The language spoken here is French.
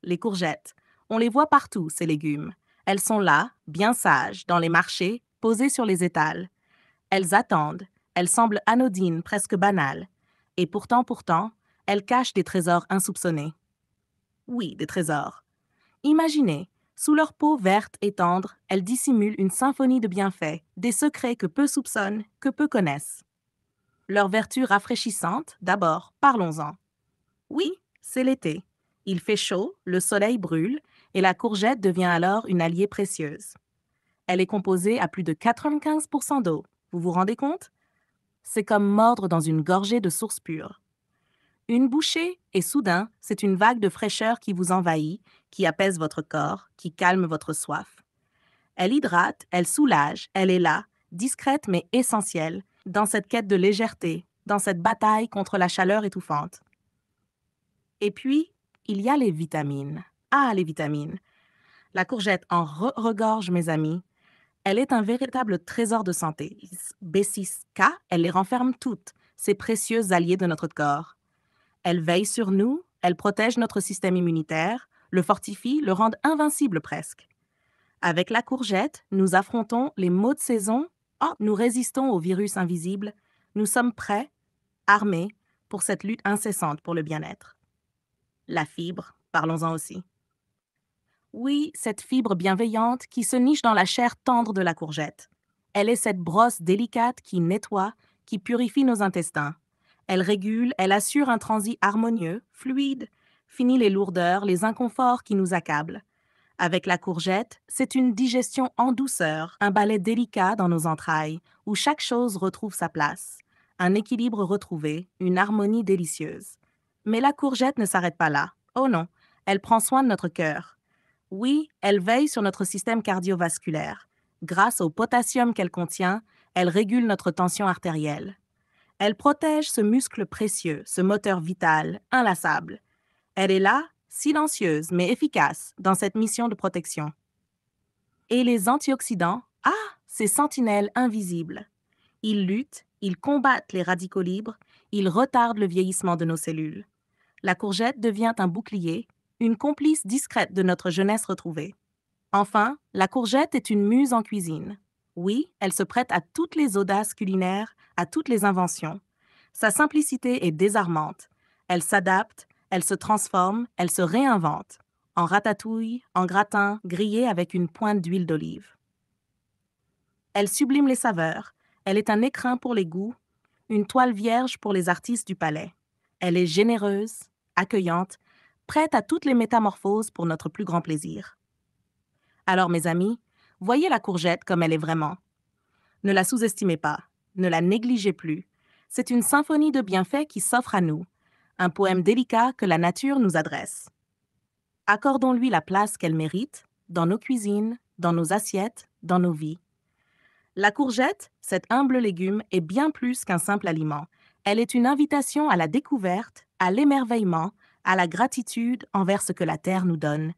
les courgettes. On les voit partout, ces légumes. Elles sont là, bien sages, dans les marchés, posées sur les étals. Elles attendent. Elles semblent anodines, presque banales. Et pourtant, elles cachent des trésors insoupçonnés. Oui, des trésors. Imaginez, sous leur peau verte et tendre, elles dissimulent une symphonie de bienfaits, des secrets que peu soupçonnent, que peu connaissent. Leurs vertus rafraîchissantes, d'abord, parlons-en. Oui, c'est l'été. Il fait chaud, le soleil brûle, et la courgette devient alors une alliée précieuse. Elle est composée à plus de 95% d'eau. Vous vous rendez compte? C'est comme mordre dans une gorgée de source pure. Une bouchée, et soudain, c'est une vague de fraîcheur qui vous envahit, qui apaise votre corps, qui calme votre soif. Elle hydrate, elle soulage, elle est là, discrète mais essentielle, dans cette quête de légèreté, dans cette bataille contre la chaleur étouffante. Et puis, il y a les vitamines. Ah, les vitamines. La courgette en regorge, mes amis. Elle est un véritable trésor de santé. B6K, elle les renferme toutes, ces précieux alliés de notre corps. Elle veille sur nous, elle protège notre système immunitaire, le fortifie, le rend invincible presque. Avec la courgette, nous affrontons les maux de saison, nous résistons aux virus invisibles, nous sommes prêts, armés, pour cette lutte incessante pour le bien-être. La fibre, parlons-en aussi. Oui, cette fibre bienveillante qui se niche dans la chair tendre de la courgette. Elle est cette brosse délicate qui nettoie, qui purifie nos intestins. Elle régule, elle assure un transit harmonieux, fluide, finit les lourdeurs, les inconforts qui nous accablent. Avec la courgette, c'est une digestion en douceur, un balai délicat dans nos entrailles, où chaque chose retrouve sa place. Un équilibre retrouvé, une harmonie délicieuse. Mais la courgette ne s'arrête pas là. Oh non, elle prend soin de notre cœur. Oui, elle veille sur notre système cardiovasculaire. Grâce au potassium qu'elle contient, elle régule notre tension artérielle. Elle protège ce muscle précieux, ce moteur vital, inlassable. Elle est là, silencieuse mais efficace, dans cette mission de protection. Et les antioxydants, ces sentinelles invisibles. Ils luttent, ils combattent les radicaux libres, ils retardent le vieillissement de nos cellules. La courgette devient un bouclier, une complice discrète de notre jeunesse retrouvée. Enfin, la courgette est une muse en cuisine. Oui, elle se prête à toutes les audaces culinaires, à toutes les inventions. Sa simplicité est désarmante. Elle s'adapte, elle se transforme, elle se réinvente. En ratatouille, en gratin, grillé avec une pointe d'huile d'olive. Elle sublime les saveurs. Elle est un écrin pour les goûts, une toile vierge pour les artistes du palais. Elle est généreuse, accueillante, prête à toutes les métamorphoses pour notre plus grand plaisir. Alors, mes amis, voyez la courgette comme elle est vraiment. Ne la sous-estimez pas, ne la négligez plus. C'est une symphonie de bienfaits qui s'offre à nous, un poème délicat que la nature nous adresse. Accordons-lui la place qu'elle mérite, dans nos cuisines, dans nos assiettes, dans nos vies. La courgette, cet humble légume, est bien plus qu'un simple aliment. Elle est une invitation à la découverte, à l'émerveillement, à la gratitude envers ce que la terre nous donne